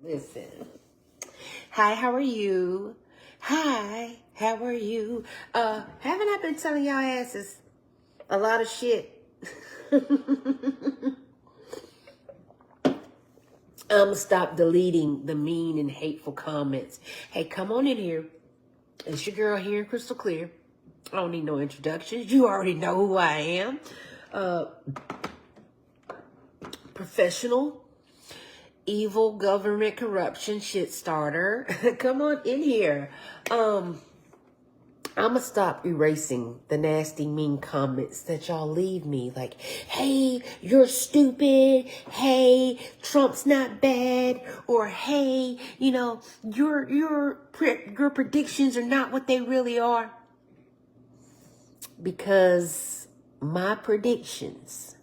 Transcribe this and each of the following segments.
Listen. Hi, how are you? Hi, how are you? Haven't I been telling y'all asses a lot of shit? I'm stop deleting the mean and hateful comments. Hey, come on in here. It's your girl here, Crystal Clear. I don't need no introductions. You already know who I am. Professional, evil, government corruption shit starter. Come on in here. I'ma stop erasing the nasty, mean comments that y'all leave me. Like, hey, you're stupid. Hey, Trump's not bad. Or, hey, you know, your predictions are not what they really are. Because my predictions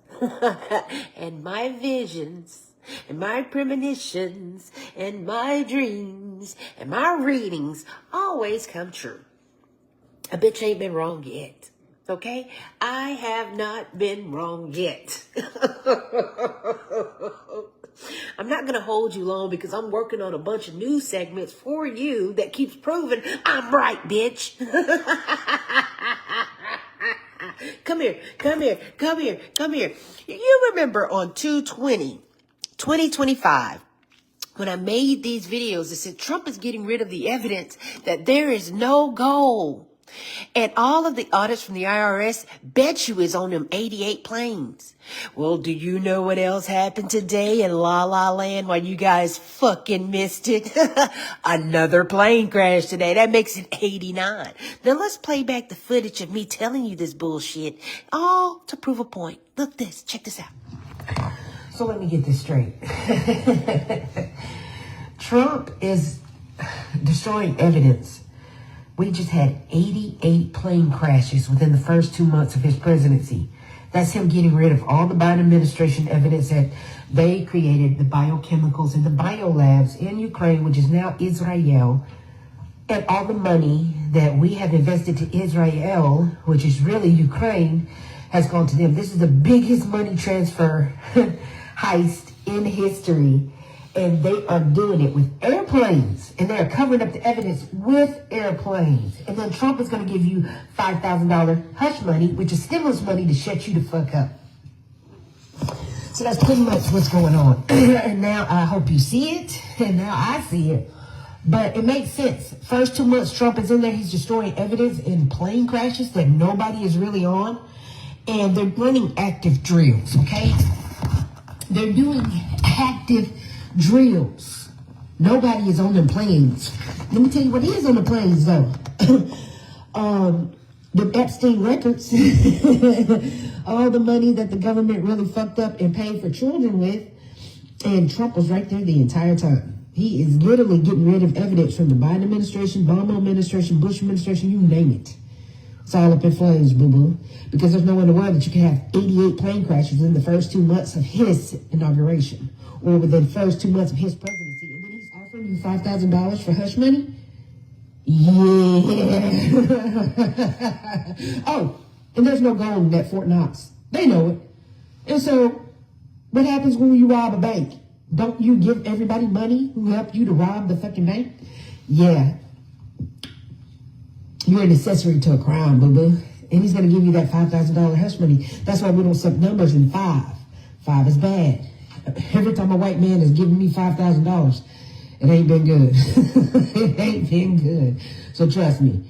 and my visions and my premonitions and my dreams and my readings always come true. A bitch ain't been wrong yet. Okay? I have not been wrong yet. I'm not going to hold you long because I'm working on a bunch of new segments for you that keeps proving I'm right, bitch. Come here, come here, come here, come here. You remember on 2/20/2025, when I made these videos, I said Trump is getting rid of the evidence that there is no gold. And all of the audits from the IRS bet you is on them 88 planes. Well, do you know what else happened today in La La Land while you guys fucking missed it? Another plane crash today. That makes it 89. Now let's play back the footage of me telling you this bullshit, all to prove a point. Look this. Check this out. So let me get this straight. Trump is destroying evidence. We just had 88 plane crashes within the first 2 months of his presidency. That's him getting rid of all the Biden administration evidence that they created the biochemicals in the biolabs in Ukraine, which is now Israel, and all the money that we have invested to Israel, which is really Ukraine, has gone to them. This is the biggest money transfer heist in history. And they are doing it with airplanes. And they are covering up the evidence with airplanes. And then Trump is going to give you $5,000 hush money, which is stimulus money to shut you the fuck up. So that's pretty much what's going on. And now I hope you see it. And now I see it. But it makes sense. First 2 months Trump is in there. He's destroying evidence in plane crashes that nobody is really on. And they're running active drills, okay? They're doing active drills. Nobody is on them planes. Let me tell you what is on the planes, though. The Epstein records. All the money that the government really fucked up and paid for children with. And Trump was right there the entire time. He is literally getting rid of evidence from the Biden administration, Obama administration, Bush administration, you name it. It's all up in flames, boo-boo. Because there's no way in the world that you can have 88 plane crashes in the first 2 months of his inauguration. Or within the first 2 months of his presidency. And then he's offering you $5,000 for hush money? Yeah. Oh, and there's no gold at Fort Knox. They know it. And so, what happens when you rob a bank? Don't you give everybody money who helped you to rob the fucking bank? Yeah. You're an accessory to a crime, boo-boo. And he's going to give you that $5,000 hush money. That's why we don't suck numbers in 5. 5 is bad. Every time a white man has given me $5,000, it ain't been good. It ain't been good. So trust me.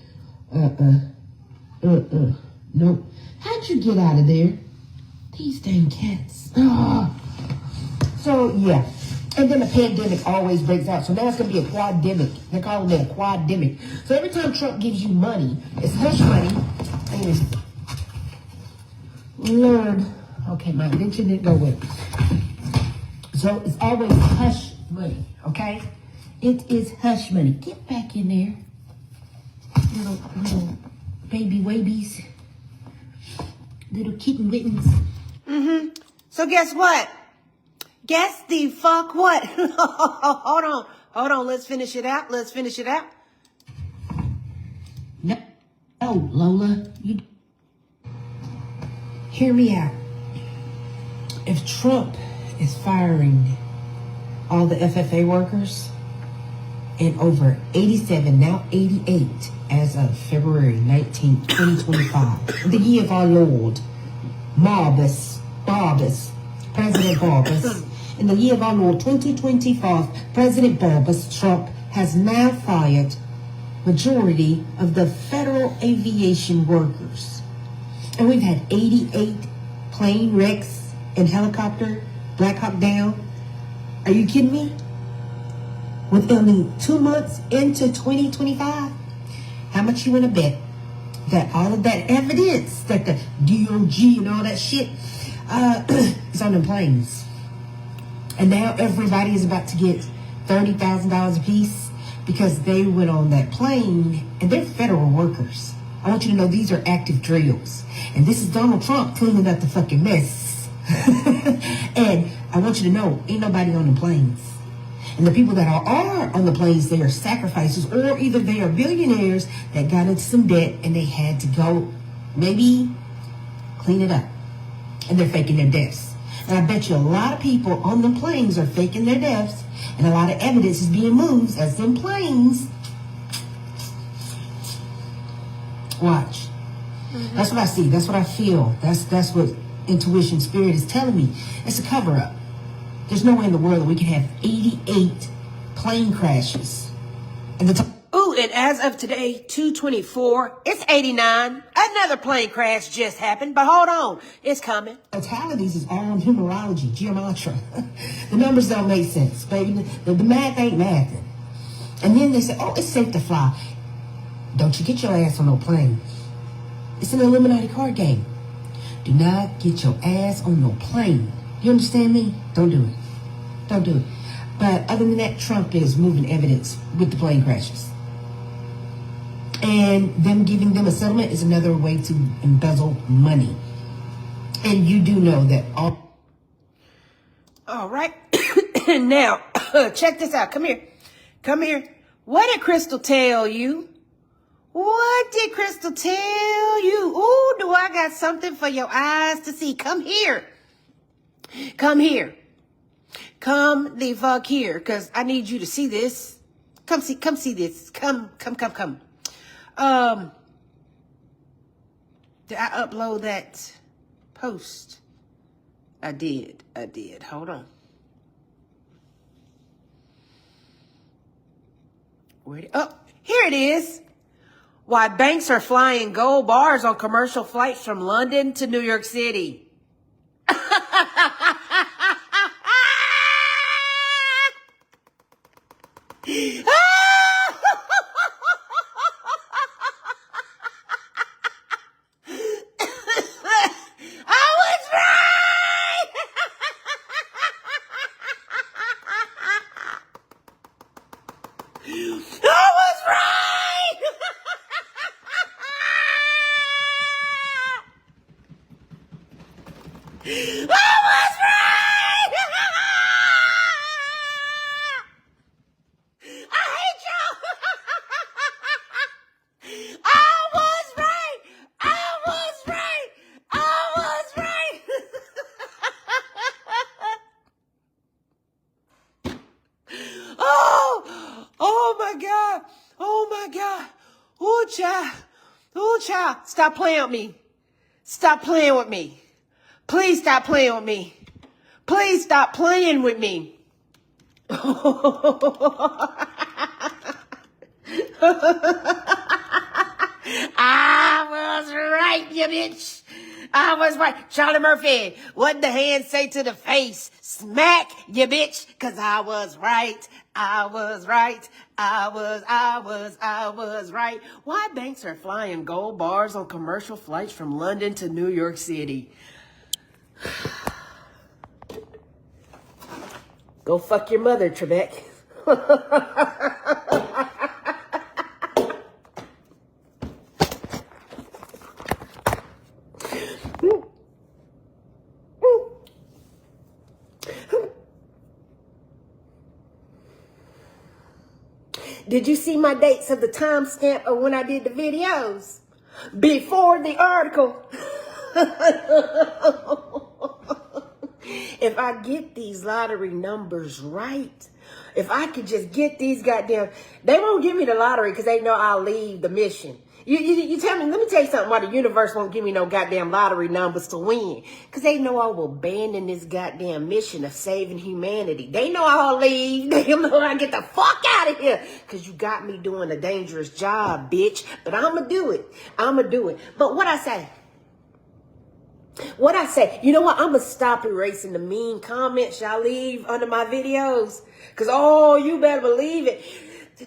Nope. How'd you get out of there? These dang cats. Oh. So, yeah. And then the pandemic always breaks out. So now it's going to be a quademic. They're calling it a quademic. So every time Trump gives you money, it's hush money. And Lord. Okay, my invention didn't go with it. So it's always hush money, okay? It is hush money. Get back in there. Little baby wabies. Little kitten mittens. Mm-hmm. So guess what? Guess the fuck what? Hold on. Let's finish it out. No, Lola. You hear me out. If Trump is firing all the FFA workers, and over 87, now 88, as of February 19th, 2025. The year of our Lord, President Barbus. In the year of our Lord, 2025, President Barbus Trump has now fired majority of the federal aviation workers. And we've had 88 plane wrecks and helicopter, Black Hawk Down. Are you kidding me? With only 2 months into 2025, how much you want to bet that all of that evidence, that the DOG and all that shit, is on the planes? And now everybody is about to get $30,000 a piece because they went on that plane, and they're federal workers. I want you to know these are active drills. And this is Donald Trump cleaning up the fucking mess. And I want you to know, ain't nobody on the planes. And the people that are on the planes, they are sacrifices, or either they are billionaires that got into some debt and they had to go maybe clean it up. And they're faking their deaths. And I bet you a lot of people on the planes are faking their deaths, and a lot of evidence is being moved as them planes. Watch. That's what I see. That's what I feel. That's what intuition, spirit is telling me. It's a cover-up. There's no way in the world that we can have 88 plane crashes. Ooh, and as of today, 2/24, it's 89. Another plane crash just happened, but hold on, it's coming. Fatalities is all on numerology, geometry. The numbers don't make sense, baby. The math ain't mathing. And then they say, oh, it's safe to fly. Don't you get your ass on no plane. It's an Illuminati card game. Do not get your ass on no plane. You understand me? Don't do it. Don't do it. But other than that, Trump is moving evidence with the plane crashes. And them giving them a settlement is another way to embezzle money. And you do know that all right. Now, check this out. Come here. Come here. What did Crystal tell you? What did Crystal tell you? Ooh, do I got something for your eyes to see? Come here. Come here. Come the fuck here, because I need you to see this. Come see this. Come. Did I upload that post? I did. Hold on. Oh, here it is. Why banks are flying gold bars on commercial flights from London to New York City. Stop playing with me. Stop playing with me. Please stop playing with me. Please stop playing with me. I was right, you bitch. I was right. Charlie Murphy, what the hand say to the face? Smack, you bitch, because I was right. I was right. I was right. Why banks are flying gold bars on commercial flights from London to New York City? Go fuck your mother, Trebek. Did you see my dates of the timestamp of when I did the videos? Before the article. if I get these lottery numbers right, if I could just get these goddamn, they won't give me the lottery because they know I'll leave the mission. You tell me, let me tell you something why the universe won't give me no goddamn lottery numbers to win. Because they know I will abandon this goddamn mission of saving humanity. They know I'll leave. They know I get the fuck out of here. Because you got me doing a dangerous job, bitch. But I'm going to do it. I'm going to do it. But what I say? You know what? I'm going to stop erasing the mean comments y'all leave under my videos. Because, oh, you better believe it.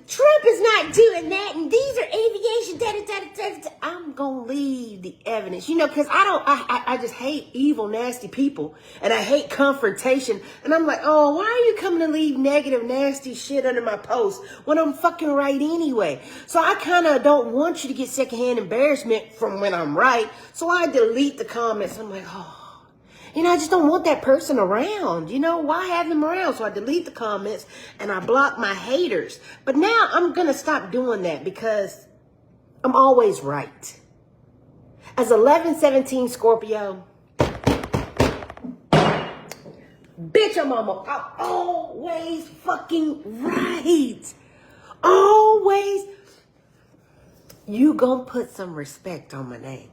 Trump is not doing that, and these are aviation, I'm going to leave the evidence, you know, because I just hate evil, nasty people, and I hate confrontation, and I'm like, oh, why are you coming to leave negative, nasty shit under my post when I'm fucking right anyway? So I kind of don't want you to get secondhand embarrassment from when I'm right, so I delete the comments. I'm like, oh. You know, I just don't want that person around. You know, why have them around? So I delete the comments and I block my haters. But now I'm going to stop doing that because I'm always right. As 11/17 Scorpio, bitch, I'm always fucking right. Always. You gonna put some respect on my name.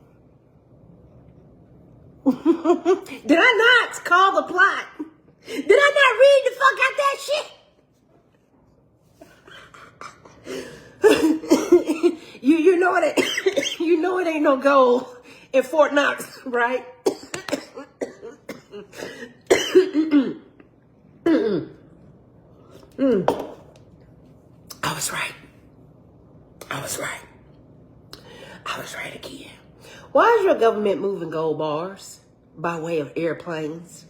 Did I not call the plot? Did I not read the fuck out that shit? you know it. You know it ain't no goal in Fort Knox, right? I was right. I was right. I was right again. Why is your government moving gold bars by way of airplanes?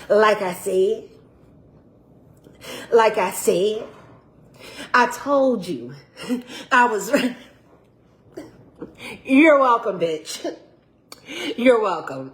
Like I said, I told you I was right. You're welcome, bitch. You're welcome.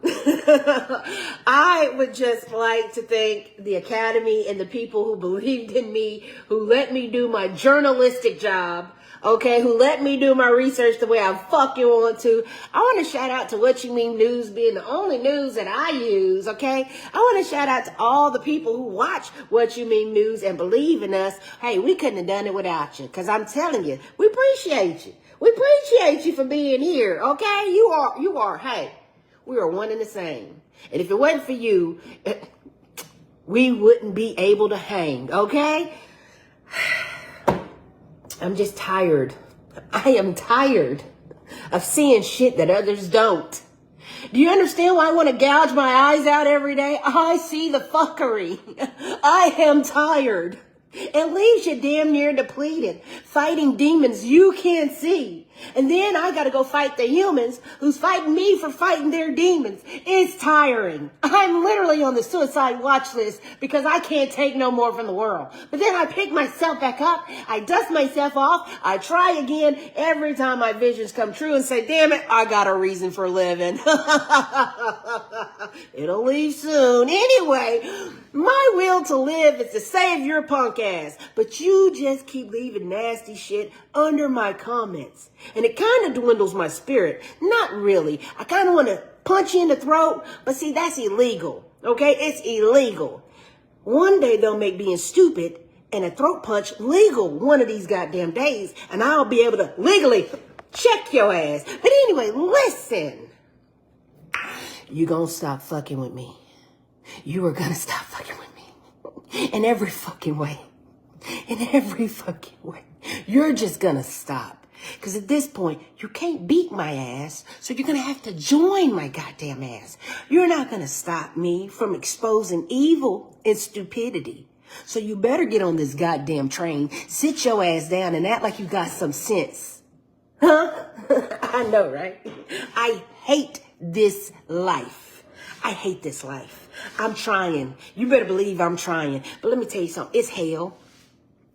I would just like to thank the Academy and the people who believed in me, who let me do my journalistic job, okay, who let me do my research the way I fucking want to. I want to shout out to What You Mean News being the only news that I use, okay? I want to shout out to all the people who watch What You Mean News and believe in us. Hey, we couldn't have done it without you, because I'm telling you, we appreciate you. We appreciate you for being here, okay? You are, hey, we are one and the same. And if it wasn't for you, we wouldn't be able to hang, okay? I'm just tired. I am tired of seeing shit that others don't. Do you understand why I want to gouge my eyes out every day? I see the fuckery. I am tired. It leaves you damn near depleted, fighting demons you can't see. And then I got to go fight the humans who's fighting me for fighting their demons. It's tiring. I'm literally on the suicide watch list because I can't take no more from the world. But then I pick myself back up. I dust myself off. I try again every time my visions come true and say, damn it, I got a reason for living. It'll leave soon. Anyway, my will to live is to save your punk ass. But you just keep leaving nasty shit under my comments. And it kind of dwindles my spirit. Not really. I kind of want to punch you in the throat. But see, that's illegal. Okay? It's illegal. One day they'll make being stupid and a throat punch legal one of these goddamn days. And I'll be able to legally check your ass. But anyway, listen. You gonna stop fucking with me. You are gonna stop fucking with me. In every fucking way. In every fucking way. You're just gonna stop. Because at this point, you can't beat my ass, so you're going to have to join my goddamn ass. You're not going to stop me from exposing evil and stupidity. So you better get on this goddamn train, sit your ass down, and act like you got some sense. Huh? I know, right? I hate this life. I hate this life. I'm trying. You better believe I'm trying. But let me tell you something. It's hell.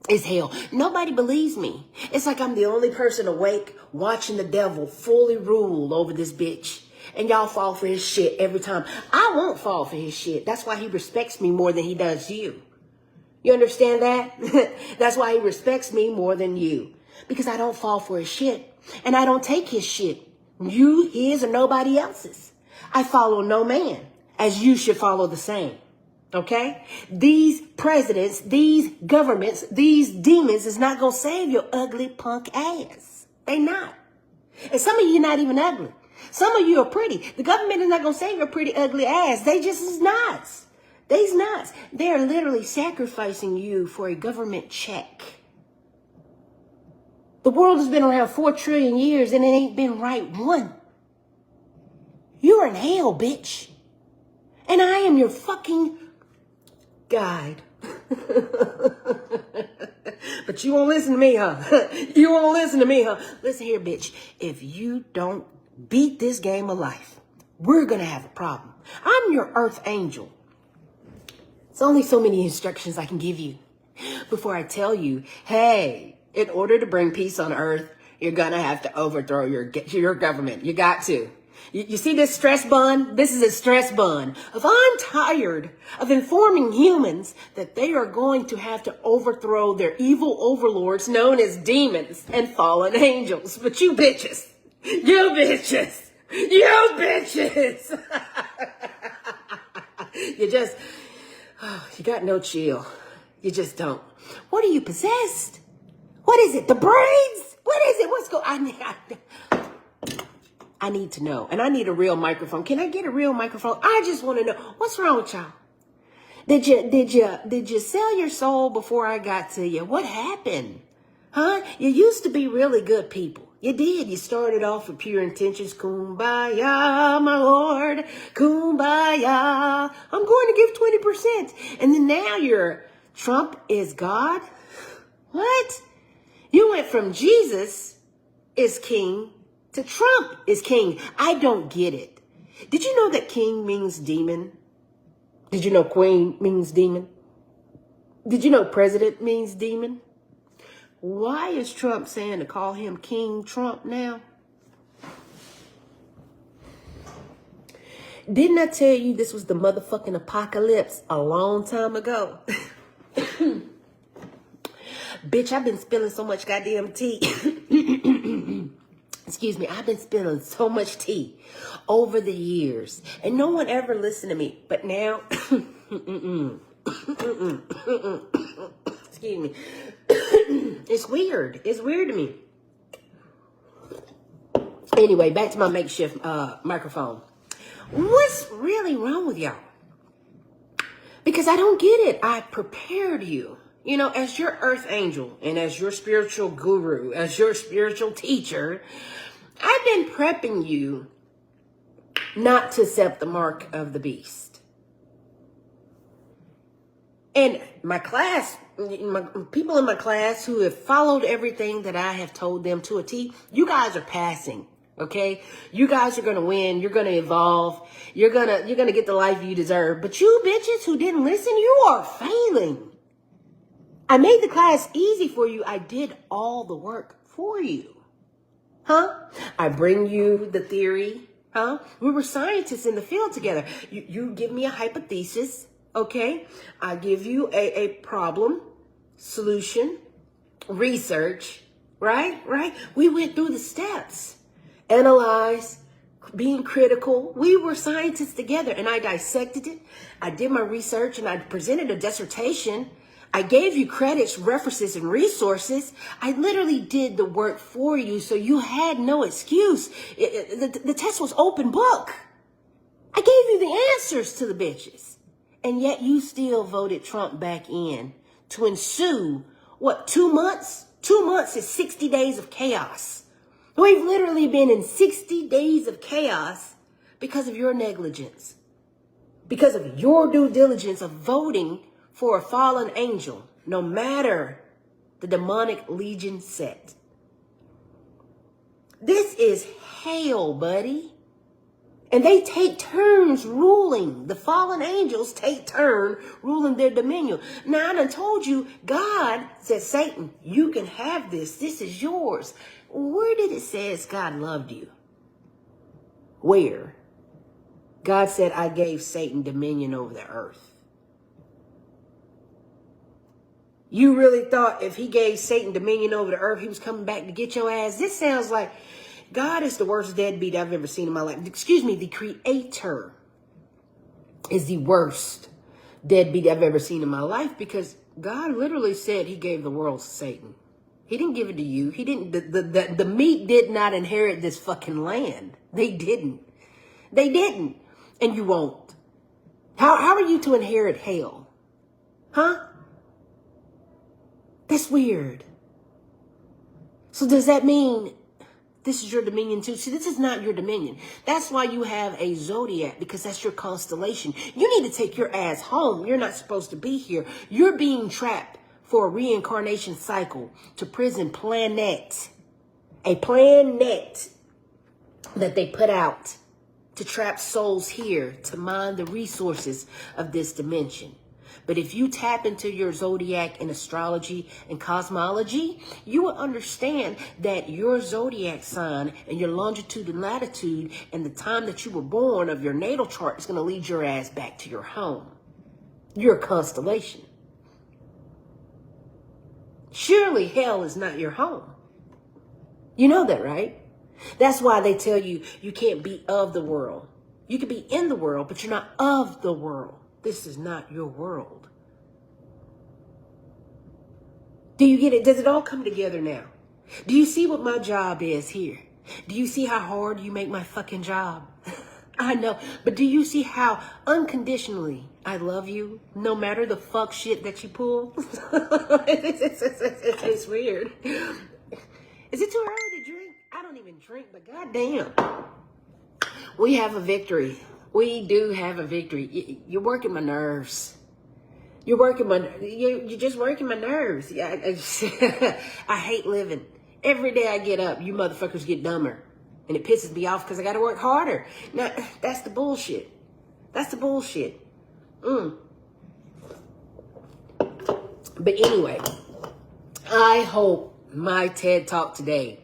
It's hell. Nobody believes me. It's like I'm the only person awake watching the devil fully rule over this bitch. And y'all fall for his shit every time. I won't fall for his shit. That's why he respects me more than he does you. You understand that? That's why he respects me more than you. Because I don't fall for his shit. And I don't take his shit. You, his, or nobody else's. I follow no man, as you should follow the same. Okay? These presidents, these governments, these demons is not going to save your ugly punk ass. They not. And some of you not even ugly. Some of you are pretty. The government is not going to save your pretty ugly ass. They just is nuts. They's nuts. They are literally sacrificing you for a government check. The world has been around 4 trillion years and it ain't been right one. You're in hell, bitch. And I am your fucking guide. But you won't listen to me, huh? You won't listen to me, huh? Listen here, bitch. If you don't beat this game of life, we're going to have a problem. I'm your earth angel. It's only so many instructions I can give you before I tell you, hey, in order to bring peace on earth, you're going to have to overthrow your government. You got to. You see this stress bun? This is a stress bun. If I'm tired of informing humans that they are going to have to overthrow their evil overlords known as demons and fallen angels. But you bitches, you bitches, you got no chill. You just don't. What are you possessed? What is it? The braids? What is it? What's going on? I need to know. And I need a real microphone. Can I get a real microphone? I just want to know. What's wrong with y'all? Did you sell your soul before I got to you? What happened? Huh? You used to be really good people. You did. You started off with pure intentions. Kumbaya, my Lord. Kumbaya. I'm going to give 20%. And then now you're Trump is God? What? You went from Jesus is king to Trump is king. I don't get it. Did you know that king means demon? Did you know queen means demon? Did you know president means demon? Why is Trump saying to call him King Trump now? Didn't I tell you this was the motherfucking apocalypse a long time ago? Bitch, I've been spilling so much goddamn tea. Excuse me, I've been spilling so much tea over the years. And no one ever listened to me. But now, excuse me, it's weird. It's weird to me. Anyway, back to my makeshift microphone. What's really wrong with y'all? Because I don't get it. I prepared you. You know, as your earth angel and as your spiritual guru, as your spiritual teacher, I've been prepping you not to accept the mark of the beast. And my class, people in my class who have followed everything that I have told them to a T, you guys are passing. Okay, you guys are gonna win. You're gonna evolve. You're gonna get the life you deserve. But you bitches who didn't listen, you are failing. I made the class easy for you. I did all the work for you. Huh? I bring you the theory. Huh? We were scientists in the field together. You give me a hypothesis. Okay. I give you a problem, solution, research. Right? We went through the steps. Analyze, being critical. We were scientists together and I dissected it. I did my research and I presented a dissertation. I gave you credits, references, and resources. I literally did the work for you, so you had no excuse. The test was open book. I gave you the answers to the bitches. And yet you still voted Trump back in to ensue, 2 months? 2 months is 60 days of chaos. We've literally been in 60 days of chaos because of your negligence, because of your due diligence of voting for a fallen angel, no matter the demonic legion set. This is hell, buddy. And they take turns ruling. The fallen angels take turn ruling their dominion. Now, I done told you, God said, Satan, you can have this. This is yours. Where did it say God loved you? Where? God said, I gave Satan dominion over the earth. You really thought if he gave Satan dominion over the earth, he was coming back to get your ass? This sounds like God is the worst deadbeat I've ever seen in my life. Excuse me, the creator is the worst deadbeat I've ever seen in my life, because God literally said he gave the world to Satan. He didn't give it to you. He didn't. The meat did not inherit this fucking land. They didn't. They didn't. And you won't. How are you to inherit hell? Huh? That's weird. So does that mean this is your dominion too? See, this is not your dominion. That's why you have a zodiac, because that's your constellation. You need to take your ass home. You're not supposed to be here. You're being trapped for a reincarnation cycle to prison planet. A planet that they put out to trap souls here to mine the resources of this dimension. But if you tap into your zodiac in astrology and cosmology, you will understand that your zodiac sign and your longitude and latitude and the time that you were born of your natal chart is going to lead your ass back to your home, your constellation. Surely hell is not your home. You know that, right? That's why they tell you you can't be of the world. You can be in the world, but you're not of the world. This is not your world. Do you get it? Does it all come together now? Do you see what my job is here? Do you see how hard you make my fucking job? I know, but do you see how unconditionally I love you, no matter the fuck shit that you pull? It's weird. Is it too early to drink? I don't even drink, but goddamn, we have a victory. We do have a victory. You're working my nerves. You're just working my nerves. Yeah, I hate living. Every day I get up, you motherfuckers get dumber. And it pisses me off because I got to work harder. Now, that's the bullshit. That's the bullshit. But anyway, I hope my TED Talk today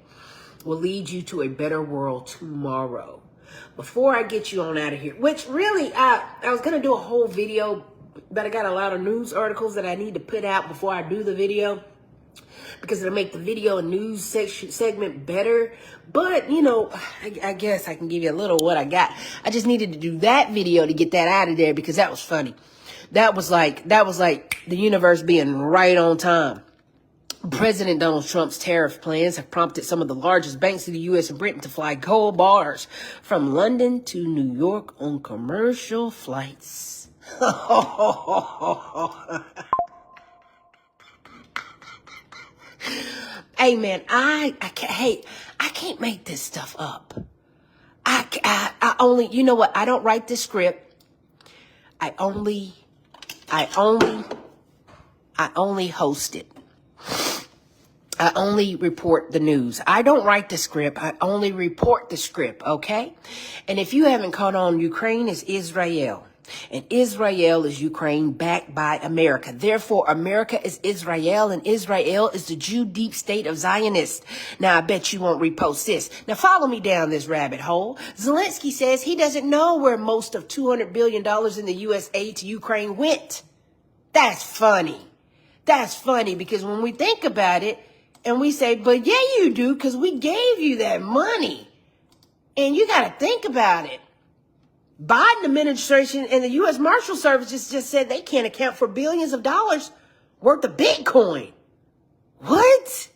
will lead you to a better world tomorrow. Before I get you on out of here, which really, I was going to do a whole video, but I got a lot of news articles that I need to put out before I do the video, because it'll make the video and news segment better. But, you know, I guess I can give you a little what I got. I just needed to do that video to get that out of there, because that was funny. That was like the universe being right on time. President Donald Trump's tariff plans have prompted some of the largest banks in the U.S. and Britain to fly gold bars from London to New York on commercial flights. Hey man, I can't make this stuff up. I only, you know what? I don't write the script. I only host it. I only report the news. I don't write the script. I only report the script, okay? And if you haven't caught on, Ukraine is Israel. And Israel is Ukraine backed by America. Therefore, America is Israel, and Israel is the Jew deep state of Zionists. Now, I bet you won't repost this. Now, follow me down this rabbit hole. Zelensky says he doesn't know where most of $200 billion in the U.S. aid to Ukraine went. That's funny. That's funny, because when we think about it, and we say, but yeah, you do, because we gave you that money. And you got to think about it. Biden administration and the U.S. Marshal Service just said they can't account for billions of dollars worth of Bitcoin. What?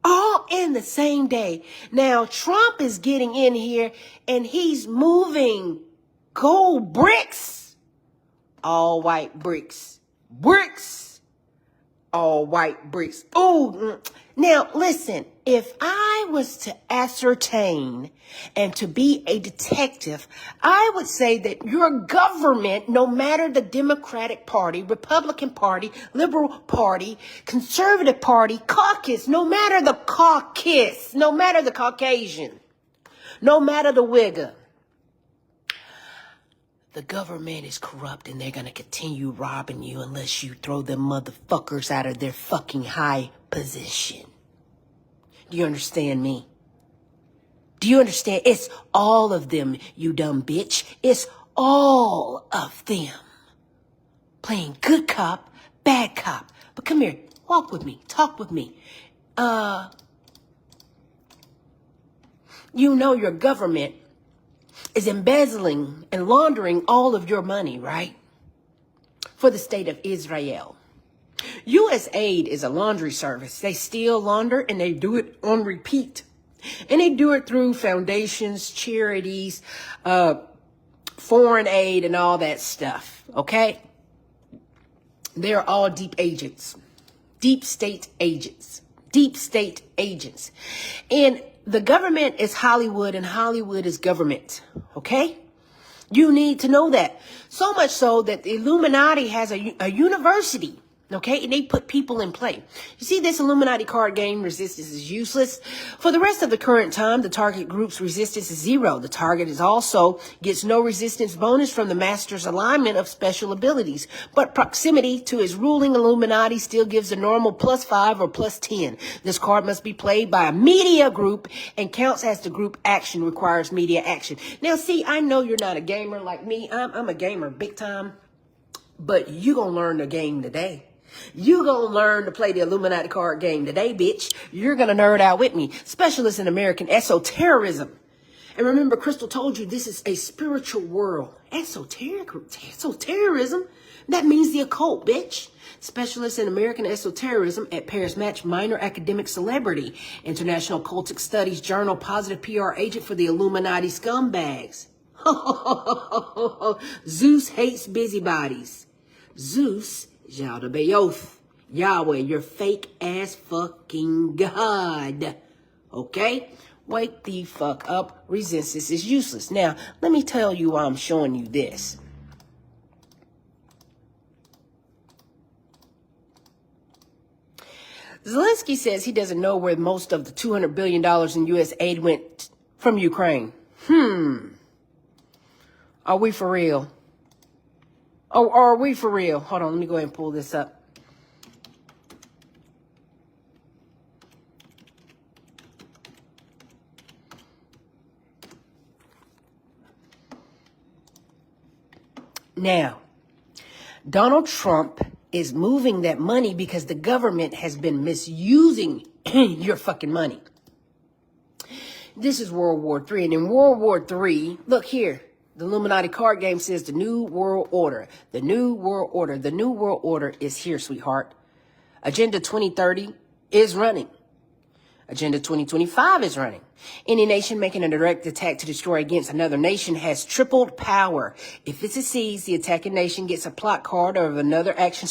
All in the same day. Now, Trump is getting in here and he's moving gold bricks. All white bricks. Bricks. All white bricks. Oh, now listen, if I was to ascertain and to be a detective, I would say that your government, no matter the Democratic Party, Republican Party, Liberal Party, Conservative Party, caucus, no matter the caucus, no matter the Caucasian, no matter the Wigger, the government is corrupt, and they're going to continue robbing you unless you throw them motherfuckers out of their fucking high position. Do you understand me? Do you understand? It's all of them, you dumb bitch. It's all of them. Playing good cop, bad cop. But come here, walk with me, talk with me. You know your government is embezzling and laundering all of your money, right? For the state of Israel. U.S. Aid is a laundry service. They steal, launder, and they do it on repeat. And they do it through foundations, charities, foreign aid, and all that stuff, okay? They're all deep agents, deep state agents, deep state agents. And the government is Hollywood and Hollywood is government, okay? You need to know that. So much so that the Illuminati has a university, okay? And they put people in play. You see this Illuminati card game, resistance is useless. For the rest of the current time, the target group's resistance is 0. The target is also gets no resistance bonus from the master's alignment of special abilities. But proximity to his ruling Illuminati still gives a normal +5 or +10. This card must be played by a media group and counts as the group action requires media action. Now, see, I know you're not a gamer like me. I'm a gamer big time. But you gonna learn the game today. You gonna learn to play the Illuminati card game today, bitch. You're gonna nerd out with me. Specialist in American esotericism. And remember, Crystal told you this is a spiritual world. Esotericism? That means the occult, bitch. Specialist in American esotericism at Paris Match, minor academic celebrity. International Occultic Studies Journal, positive PR agent for the Illuminati scumbags. Zeus hates busybodies. Zeus is Yahweh Bayoth. Yahweh, your fake ass fucking God. Okay? Wake the fuck up. Resistance is useless. Now, let me tell you why I'm showing you this. Zelensky says he doesn't know where most of the $200 billion in U.S. aid went from Ukraine. Are we for real? Oh, are we for real? Hold on, let me go ahead and pull this up. Now, Donald Trump is moving that money because the government has been misusing your fucking money. This is World War III. And in World War III, look here. The Illuminati card game says the New World Order. The New World Order. The New World Order is here, sweetheart. Agenda 2030 is running. Agenda 2025 is running. Any nation making a direct attack to destroy against another nation has tripled power. If it succeeds, the attacking nation gets a plot card of another action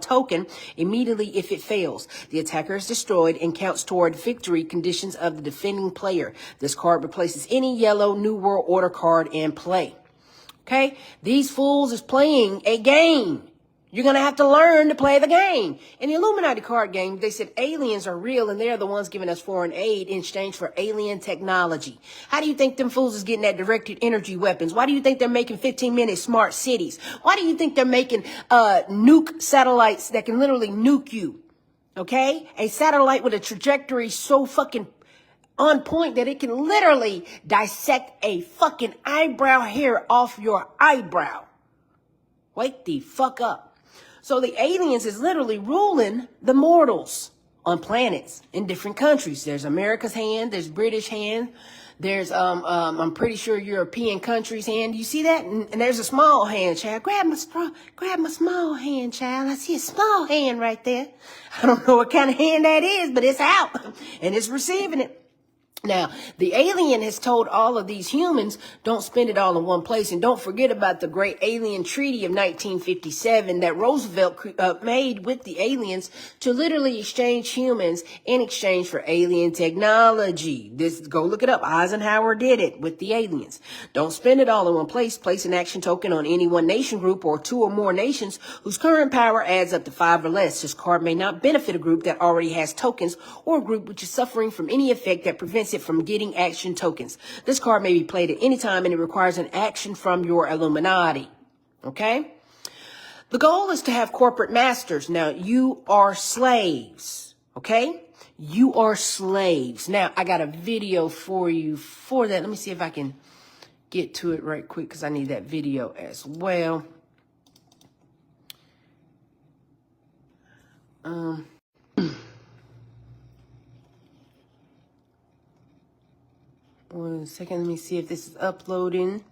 token immediately if it fails. The attacker is destroyed and counts toward victory conditions of the defending player. This card replaces any yellow New World Order card in play. Okay? These fools is playing a game. You're going to have to learn to play the game. In the Illuminati card game, they said aliens are real and they're the ones giving us foreign aid in exchange for alien technology. How do you think them fools is getting that directed energy weapons? Why do you think they're making 15-minute smart cities? Why do you think they're making nuke satellites that can literally nuke you? Okay? A satellite with a trajectory so fucking on point that it can literally dissect a fucking eyebrow hair off your eyebrow. Wake the fuck up. So the aliens is literally ruling the mortals on planets in different countries. There's America's hand, there's British hand, there's I'm pretty sure European countries' hand. You see that? And there's a small hand, child. Grab my small hand, child. I see a small hand right there. I don't know what kind of hand that is, but it's out and it's receiving it. Now, the alien has told all of these humans, don't spend it all in one place. And don't forget about the great alien treaty of 1957 that Roosevelt made with the aliens to literally exchange humans in exchange for alien technology. Go look it up. Eisenhower did it with the aliens. Don't spend it all in one place. Place an action token on any one nation group or 2 or more nations whose current power adds up to 5 or less. This card may not benefit a group that already has tokens or a group which is suffering from any effect that prevents it from getting action tokens. This card may be played at any time and it requires an action from your Illuminati. Okay? The goal is to have corporate masters. Now, you are slaves. Okay? You are slaves. Now, I got a video for you for that. Let me see if I can get to it right quick because I need that video as well. 1 second. Let me see if this is uploading.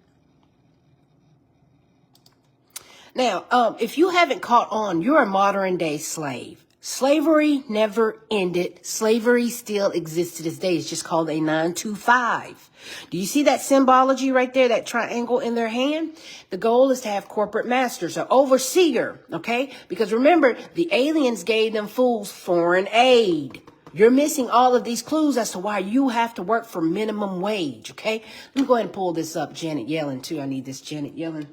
Now, if you haven't caught on, you're a modern day slave. Slavery never ended. Slavery still exists to this day. It's just called a 925. Do you see that symbology right there, that triangle in their hand? The goal is to have corporate masters, an overseer, okay? Because remember, the aliens gave them fools foreign aid. You're missing all of these clues as to why you have to work for minimum wage, okay? Let me go ahead and pull this up. Janet Yellen, too. I need this Janet Yellen.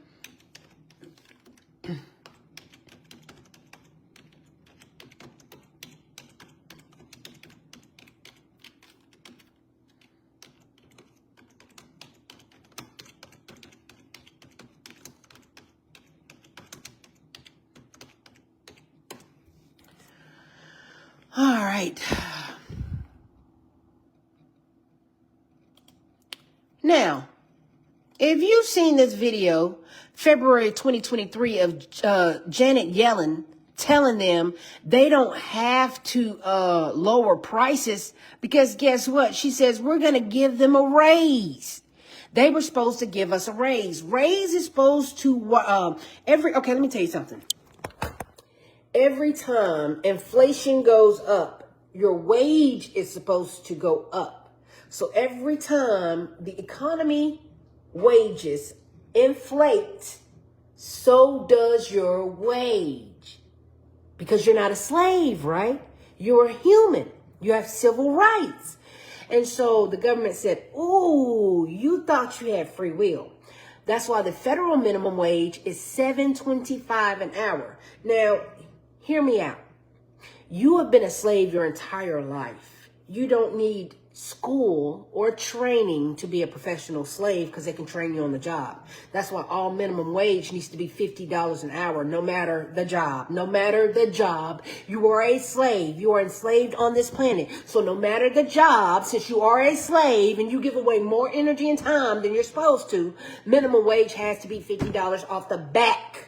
All right. Now, if you've seen this video, February 2023, of Janet Yellen telling them they don't have to lower prices because guess what? She says, we're going to give them a raise. They were supposed to give us a raise. Raise is supposed to, okay, let me tell you something. Every time inflation goes up, your wage is supposed to go up. So every time the economy wages inflate, so does your wage. Because you're not a slave, right? You're a human. You have civil rights. And so the government said, ooh, you thought you had free will. That's why the federal minimum wage is $7.25 an hour. Now, hear me out. You have been a slave your entire life. You don't need school or training to be a professional slave because they can train you on the job. That's why all minimum wage needs to be $50 an hour, no matter the job. No matter the job, you are a slave. You are enslaved on this planet. So no matter the job, since you are a slave and you give away more energy and time than you're supposed to, minimum wage has to be $50 off the back.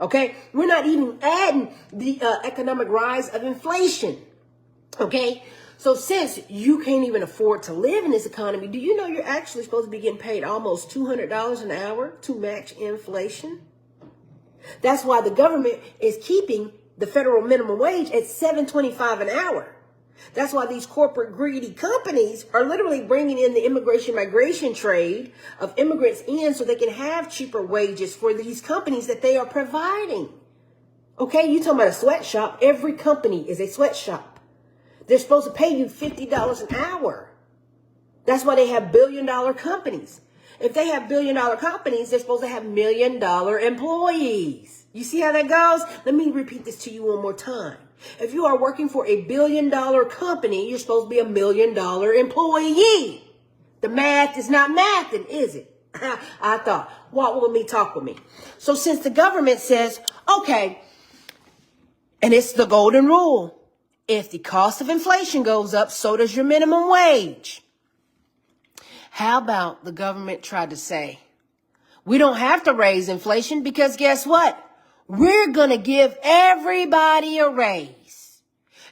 Okay, we're not even adding the economic rise of inflation. Okay, so since you can't even afford to live in this economy, do you know you're actually supposed to be getting paid almost $200 an hour to match inflation? That's why the government is keeping the federal minimum wage at $7.25 an hour. That's why these corporate greedy companies are literally bringing in the immigration migration trade of immigrants in so they can have cheaper wages for these companies that they are providing. Okay, you talking about a sweatshop. Every company is a sweatshop. They're supposed to pay you $50 an hour. That's why they have billion-dollar companies. If they have billion-dollar companies, they're supposed to have million-dollar employees. You see how that goes? Let me repeat this to you one more time. If you are working for a billion-dollar company, you're supposed to be a million-dollar employee. The math is not mathing, is it? I thought, walk with me, talk with me. So since the government says, okay, and it's the golden rule, if the cost of inflation goes up, so does your minimum wage. How about the government tried to say, we don't have to raise inflation because guess what? We're going to give everybody a raise.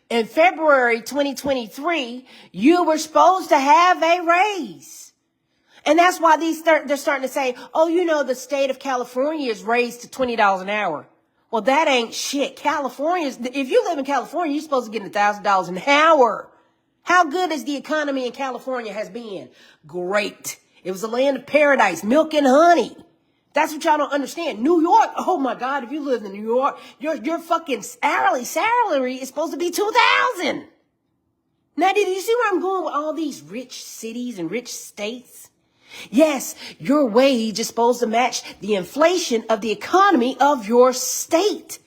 In February 2023, you were supposed to have a raise. And that's why they're starting to say, oh, you know, the state of California is raised to $20 an hour. Well, that ain't shit. If you live in California, you're supposed to get $1,000 an hour. How good is the economy in California has been? Great. It was a land of paradise, milk and honey. That's what y'all don't understand. New York, oh my God, if you live in New York, your fucking hourly salary is supposed to be $2,000. Now, did you see where I'm going with all these rich cities and rich states? Yes, your wage is supposed to match the inflation of the economy of your state.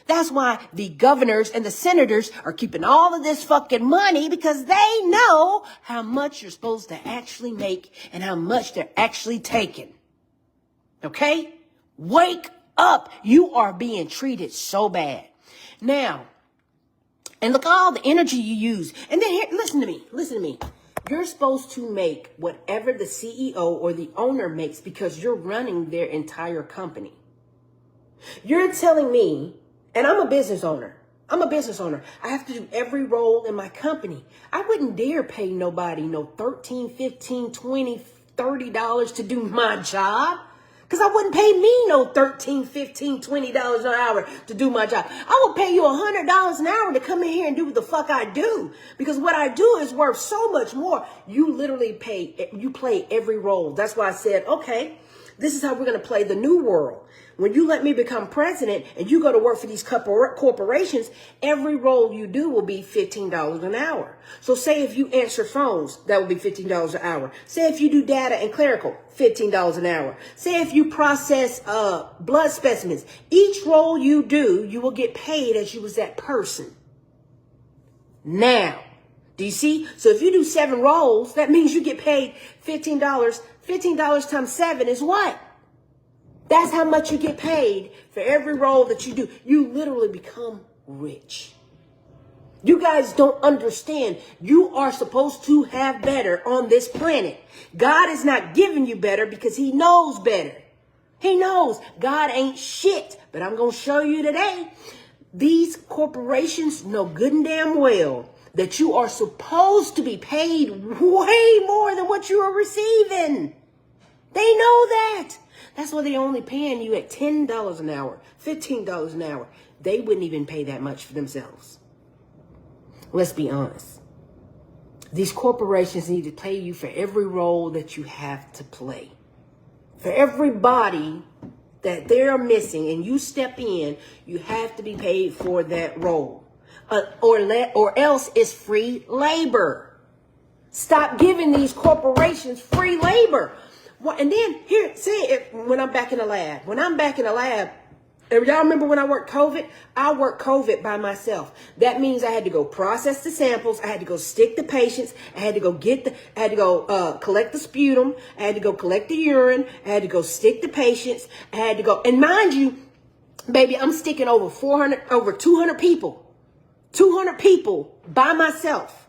That's why the governors and the senators are keeping all of this fucking money because they know how much you're supposed to actually make and how much they're actually taking. Okay? Wake up. You are being treated so bad. Now, and look at all the energy you use. And then here, listen to me. You're supposed to make whatever the CEO or the owner makes because you're running their entire company. You're telling me, and I'm a business owner. I'm a business owner. I have to do every role in my company. I wouldn't dare pay nobody no $13, $15, $20, $30 to do my job. Because I wouldn't pay me no $13, $15, $20 an hour to do my job. I will pay you $100 an hour to come in here and do what the fuck I do. Because what I do is worth so much more. You literally play every role. That's why I said, okay, this is how we're going to play the new world. When you let me become president and you go to work for these corporations, every role you do will be $15 an hour. So say if you answer phones, that would be $15 an hour. Say if you do data and clerical, $15 an hour. Say if you process blood specimens, each role you do, you will get paid as you was that person. Now, do you see? So if you do 7 roles, that means you get paid $15. $15 times 7 is what? That's how much you get paid for every role that you do. You literally become rich. You guys don't understand. You are supposed to have better on this planet. God is not giving you better because he knows better. He knows God ain't shit. But I'm going to show you today. These corporations know good and damn well that you are supposed to be paid way more than what you are receiving. They know that. That's why they're only paying you at $10 an hour, $15 an hour. They wouldn't even pay that much for themselves. Let's be honest. These corporations need to pay you for every role that you have to play. For every body that they're missing and you step in, you have to be paid for that role. Or else it's free labor. Stop giving these corporations free labor. And then here, say it when I'm back in the lab. When I'm back in the lab, y'all remember when I worked COVID? I worked COVID by myself. That means I had to go process the samples. I had to go stick the patients. I had to go collect the sputum. I had to go collect the urine. I had to go stick the patients. I had to go, and mind you, baby, I'm sticking over 200 people. 200 people by myself.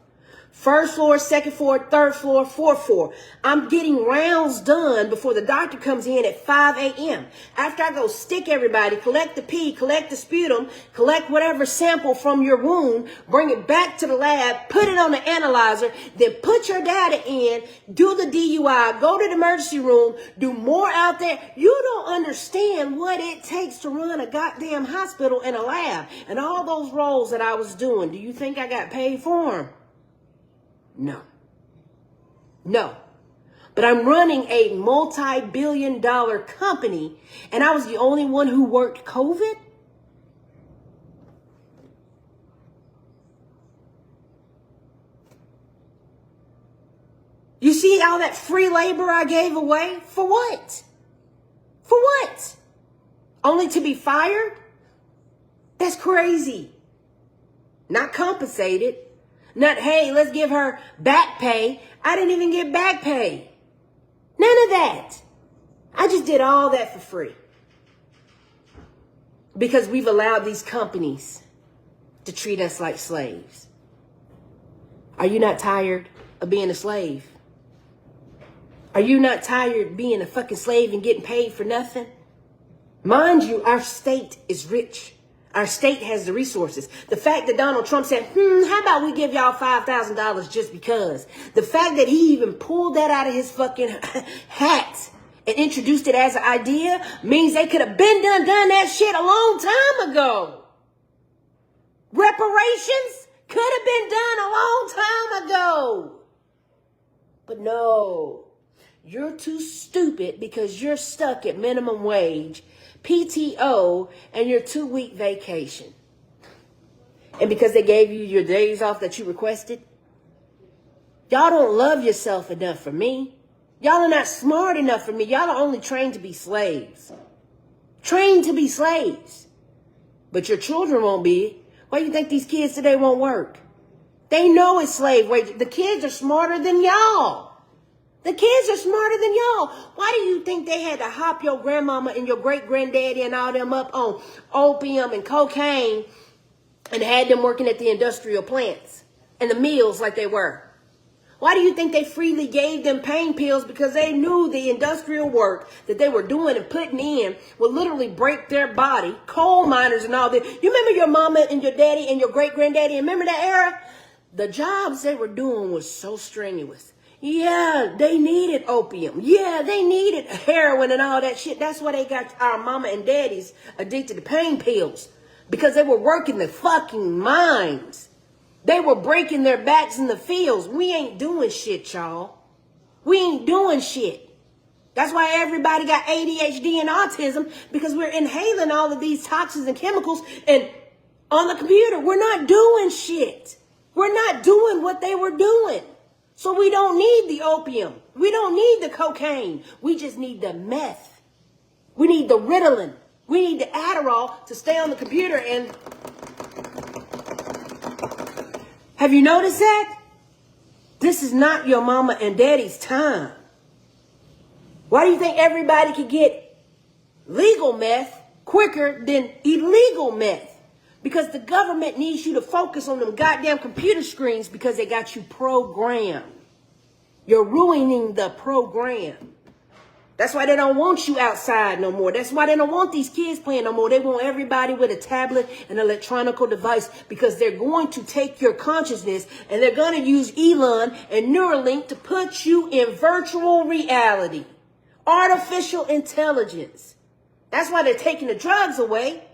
First floor, second floor, third floor, fourth floor. I'm getting rounds done before the doctor comes in at 5 a.m. After I go stick everybody, collect the pee, collect the sputum, collect whatever sample from your wound, bring it back to the lab, put it on the analyzer, then put your data in, do the DUI, go to the emergency room, do more out there. You don't understand what it takes to run a goddamn hospital and a lab. And all those roles that I was doing, do you think I got paid for them? No. But I'm running a multi-billion-dollar company, and I was the only one who worked COVID? You see all that free labor I gave away? For what? For what? Only to be fired? That's crazy. Not compensated. Not, hey, let's give her back pay. I didn't even get back pay. None of that. I just did all that for free. Because we've allowed these companies to treat us like slaves. Are you not tired of being a slave? Are you not tired of being a fucking slave and getting paid for nothing? Mind you, our state is rich. Our state has the resources. The fact that Donald Trump said, how about we give y'all $5,000 just because? The fact that he even pulled that out of his fucking hat and introduced it as an idea means they could have been done that shit a long time ago. Reparations could have been done a long time ago. But no, you're too stupid because you're stuck at minimum wage, PTO, and your 2-week vacation. And because they gave you your days off that you requested. Y'all don't love yourself enough for me. Y'all are not smart enough for me. Y'all are only trained to be slaves. Trained to be slaves. But your children won't be. Why do you think these kids today won't work? They know it's slave wage. The kids are smarter than y'all. The kids are smarter than y'all. Why do you think they had to hop your grandmama and your great-granddaddy and all them up on opium and cocaine and had them working at the industrial plants and the mills like they were? Why do you think they freely gave them pain pills? Because they knew the industrial work that they were doing and putting in would literally break their body. Coal miners and all that. You remember your mama and your daddy and your great granddaddy? Remember that era? The jobs they were doing was so strenuous. Yeah, they needed opium. Yeah, they needed heroin and all that shit. That's why they got our mama and daddies addicted to pain pills. Because they were working the fucking mines. They were breaking their backs in the fields. We ain't doing shit, y'all. We ain't doing shit. That's why everybody got ADHD and autism, because we're inhaling all of these toxins and chemicals, and on the computer, we're not doing shit. We're not doing what they were doing. So we don't need the opium. We don't need the cocaine. We just need the meth. We need the Ritalin. We need the Adderall to stay on the computer. And have you noticed that? This is not your mama and daddy's time. Why do you think everybody could get legal meth quicker than illegal meth? Because the government needs you to focus on them goddamn computer screens because they got you programmed. You're ruining the program. That's why they don't want you outside no more. That's why they don't want these kids playing no more. They want everybody with a tablet and electronic device, because they're going to take your consciousness and they're going to use Elon and Neuralink to put you in virtual reality. Artificial intelligence. That's why they're taking the drugs away.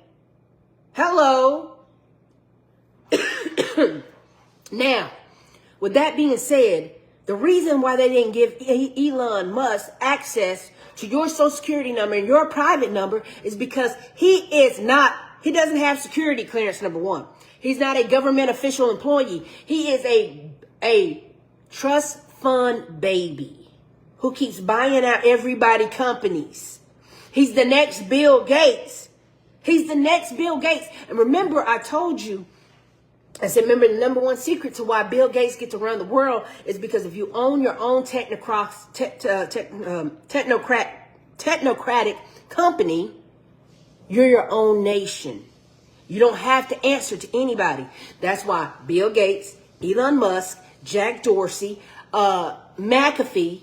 Hello. Now, with that being said, the reason why they didn't give Elon Musk access to your social security number and your private number is because he doesn't have security clearance, number one. He's not a government official employee. He is a trust fund baby who keeps buying out everybody companies. He's the next Bill Gates. He's the next Bill Gates. And remember, I told you, I said, remember, the number one secret to why Bill Gates gets to run the world is because if you own your own technocratic company, you're your own nation. You don't have to answer to anybody. That's why Bill Gates, Elon Musk, Jack Dorsey, McAfee,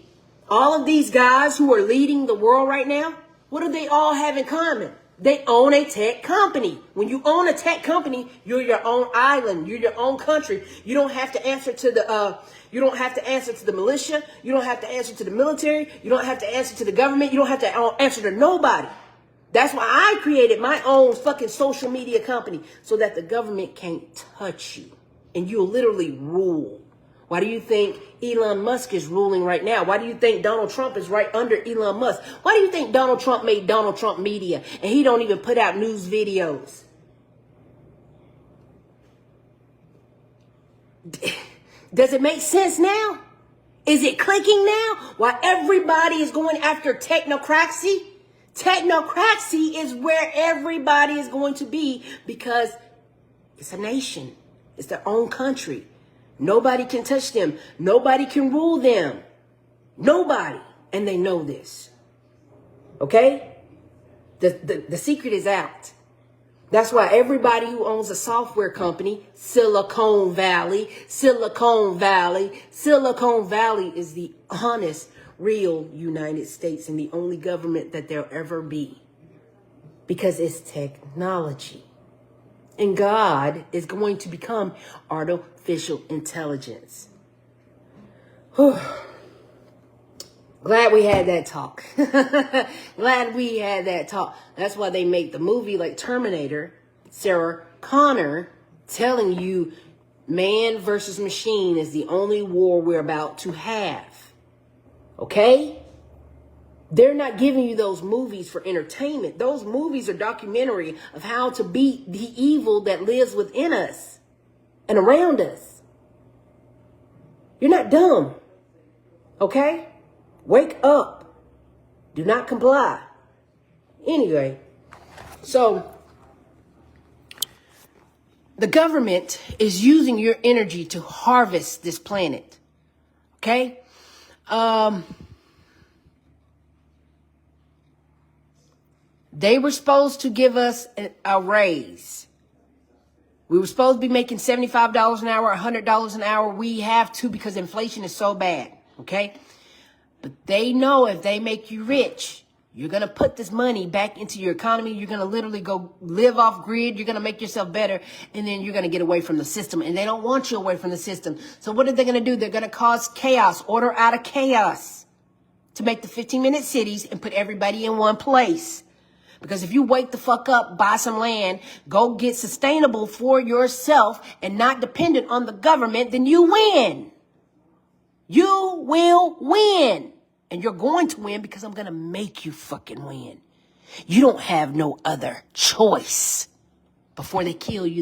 all of these guys who are leading the world right now, what do they all have in common? They own a tech company. When you own a tech company, you're your own island. You're your own country. You don't have to answer to the militia. You don't have to answer to the military. You don't have to answer to the government. You don't have to answer to nobody. That's why I created my own fucking social media company, so that the government can't touch you and you'll literally rule. Why do you think Elon Musk is ruling right now? Why do you think Donald Trump is right under Elon Musk? Why do you think Donald Trump made Donald Trump Media and he don't even put out news videos? Does it make sense now? Is it clicking now? Why everybody is going after technocracy? Technocracy is where everybody is going to be, because it's a nation. It's their own country. Nobody can touch them. Nobody can rule them. Nobody. And they know this. Okay? The secret is out. That's why everybody who owns a software company, Silicon Valley is the honest, real United States, and the only government that there'll ever be. Because it's technology. And God is going to become artificial intelligence. Whew. Glad we had that talk. Glad we had that talk. That's why they make the movie like Terminator, Sarah Connor, telling you man versus machine is the only war we're about to have. Okay? They're not giving you those movies for entertainment. Those movies are documentary of how to beat the evil that lives within us and around us. You're not dumb. Okay? Wake up. Do not comply. Anyway, so the government is using your energy to harvest this planet. Okay? They were supposed to give us a raise. We were supposed to be making $75 an hour, $100 an hour. We have to because inflation is so bad, okay? But they know if they make you rich, you're going to put this money back into your economy. You're going to literally go live off grid. You're going to make yourself better. And then you're going to get away from the system. And they don't want you away from the system. So what are they going to do? They're going to cause chaos, order out of chaos to make the 15-minute cities and put everybody in one place. Because if you wake the fuck up, buy some land, go get sustainable for yourself and not dependent on the government, then you win. You will win. And you're going to win because I'm going to make you fucking win. You don't have no other choice before they kill you the